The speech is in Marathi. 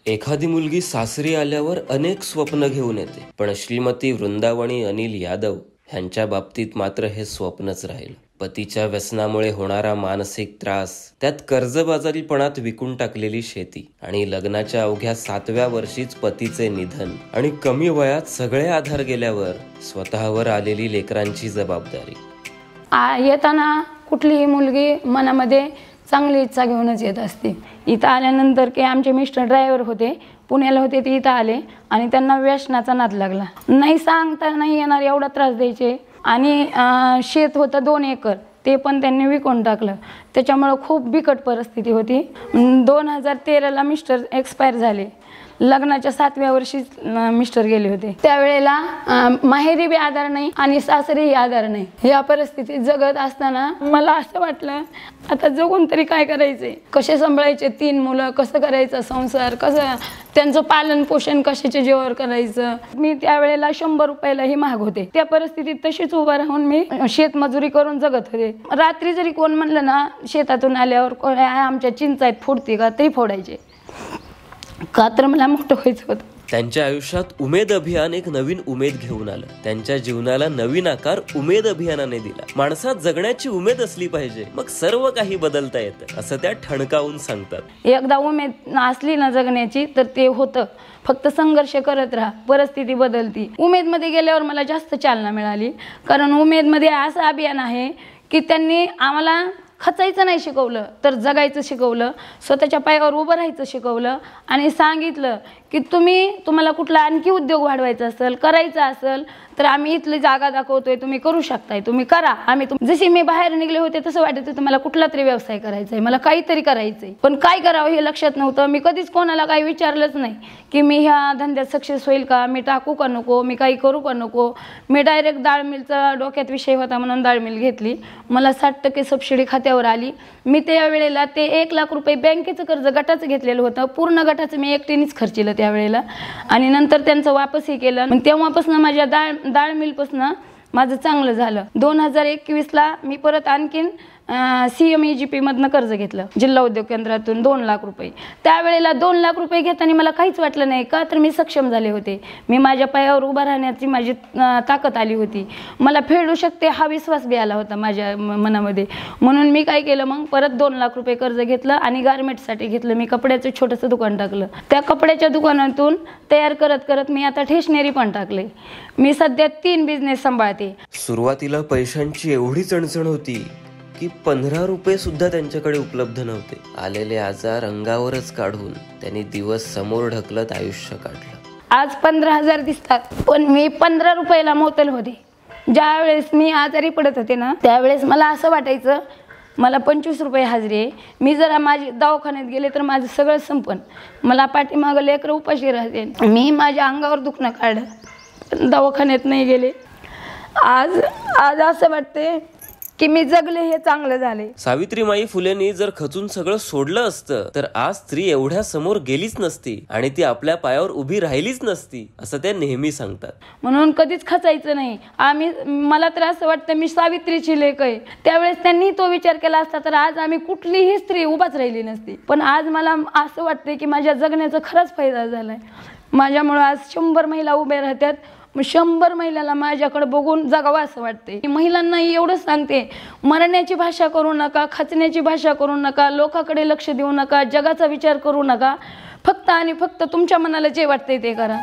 एखादी मुलगी सासरी आल्यावर अनेक स्वप्न घेऊन येते, पण श्रीमती वृंदावनी अनिल यादव ह्यांच्या बाबतीत मात्र हे स्वप्नच राहील. पतीच्या व्यसनामुळे होणारा मानसिक त्रास, त्यात कर्जबाजारीपणात विकून टाकलेली शेती आणि लग्नाच्या अवघ्या 7व्या वर्षीच पतीचे निधन आणि कमी वयात सगळे आधार गेल्यावर स्वतःवर आलेली लेकरांची जबाबदारी. येताना कुठलीही मुलगी मनामध्ये चांगली इच्छा घेऊनच येत असते. इथं आल्यानंतर की आमचे मिस्टर ड्रायव्हर होते, पुण्याला होते, ते इथं आले आणि त्यांना व्यसनाचा नाद लागला. नाही सांगता नाही येणार एवढा त्रास द्यायचे. आणि शेत होतं 2 एकर, ते पण त्यांनी विकून टाकलं. त्याच्यामुळं खूप बिकट परिस्थिती होती. 2013ला मिस्टर एक्सपायर झाले. लग्नाच्या 7व्या वर्षी मिस्टर गेले होते. त्यावेळेला माहेरी बी आधार नाही आणि सासरीही आधार नाही. या परिस्थितीत जगत असताना मला असं वाटलं, आता जगून तरी काय करायचे, कसे सांभाळायचे 3 मुलं, कसं करायचं संसार, कसं त्यांचं पालन पोषण कशाच्या जीवावर करायचं. मी त्यावेळेला 100 रुपयालाही महाग होते. त्या परिस्थितीत तशीच उभा राहून मी शेतमजुरी करून जगत होते. रात्री जरी कोण म्हणलं ना शेतातून आल्यावर आमच्या चिंचा आहेत फोडते का, तरी फोडायचे, का तर मला मोठं व्हायचं होतं. त्यांच्या आयुष्यात उमेद अभियान एक नवीन उमेद घेऊन आलं. त्यांच्या जीवनाला नवीन आकार उमेद अभियानाने दिला. माणसात जगण्याची उमेद असली पाहिजे, मग सर्व काही बदलता येतं, असं त्या ठणकावून सांगतात. एकदा उमेद असली ना जगण्याची तर ते होतं. फक्त संघर्ष करत राहा, परिस्थिती बदलती. उमेदमध्ये गेल्यावर मला जास्त चालना मिळाली, कारण उमेदमध्ये असं अभियान आहे की त्यांनी आम्हाला खचायचं नाही शिकवलं, तर जगायचं शिकवलं, स्वतःच्या पायावर उभं राहायचं शिकवलं आणि सांगितलं की तुम्हाला कुठला आणखी उद्योग वाढवायचा असेल, करायचा असेल तर आम्ही इथली जागा दाखवतोय, तुम्ही करू शकताय, तुम्ही करा. जशी मी बाहेर निघले होते तसं वाटत होतं मला कुठला तरी व्यवसाय करायचा आहे, मला काहीतरी करायचंय, पण काय करावं हे लक्षात नव्हतं. मी कधीच कोणाला काही विचारलंच नाही की मी ह्या धंद्यात सक्सेस होईल का, मी टाकू का नको, मी काही करू का नको. मी डायरेक्ट डाळ मिलचा डोक्यात विषय होता म्हणून डाळ मिल घेतली. मला 60% सबसिडी खात्यावर आली. मी त्यावेळेला ते 1 लाख रुपये बँकेचं कर्ज गटाचं घेतलेलं होतं. पूर्ण गटाचं मी एकटीनेच खर्चिलं त्यावेळेला आणि नंतर त्यांचं वापसही केलं. तेव्हापासून माझ्या डाळ मिलपासून माझं चांगलं झालं. 2021ला मी परत आणखीन CMEGP मधनं कर्ज घेतलं, जिल्हा उद्योग केंद्रातून 2 लाख रुपये. त्यावेळेला 2 लाख रुपये घेताना मला काहीच वाटलं नाही, का तर मी सक्षम झाले होते. मी माझ्या पायावर उभा राहण्याची माझी ताकद आली होती. मला फेडू शकते हा विश्वास बी आला होता माझ्या मनामध्ये. म्हणून मी काय केलं, मग परत 2 लाख रुपये कर्ज घेतलं आणि गारमेंटसाठी घेतलं. मी कपड्याचं छोटंसं दुकान टाकलं. त्या कपड्याच्या दुकानातून तयार करत करत मी आता स्टेशनरी पण टाकले. मी सध्या 3 बिझनेस सांभाळते. सुरुवातीला पैशांची एवढी चणचण होती की 15 रुपये सुद्धा त्यांच्याकडे उपलब्ध नव्हते. आलेले आजार अंगावरच काढून त्यांनी दिवस समोर ढकलत आयुष्य काढलं. आज 15,000 दिसतात, पण मी 15 रुपयाला मोतल होते. ज्यावेळेस मी आजारी पडत होते ना, त्यावेळेस मला असं वाटायचं मला 25 रुपये हजेरी आहे. मी जरा माझी दवाखान्यात गेले तर माझं सगळं संपन. मला पाठीमागं लेकरं उपाशी राहते. मी माझ्या अंगावर दुखणं काढलं, पण दवाखान्यात नाही गेले. आज असं वाटते की मी जगले हे चांगलं झाले. सावित्रीमाई फुलेंनी जर खचून सगळं सोडलं असतं तर आज स्त्री एवढ्या समोर गेलीच नसती आणि ती आपल्या पायावर उभी राहिलीच नसती, असं त्या नेहमी सांगतात. म्हणून कधीच खचायचं नाही. मला तर असं वाटतं मी सावित्रीची लेक आहे. त्यावेळेस त्यांनी तो विचार केला असता तर आज आम्ही कुठलीही स्त्री उभाच राहिली नसती. पण आज मला असं वाटतं की माझ्या जगण्याचा खरंच फायदा झालाय. माझ्यामुळे आज 100 महिला उभ्या राहतात. 100 महिलाला माझ्याकडे बघून जगावं असं वाटते. महिलांना एवढं सांगते, मरण्याची भाषा करू नका, खचण्याची भाषा करू नका, लोकांकडे लक्ष देऊ नका, जगाचा विचार करू नका. फक्त आणि फक्त तुमच्या मनाला जे वाटतंय ते करा.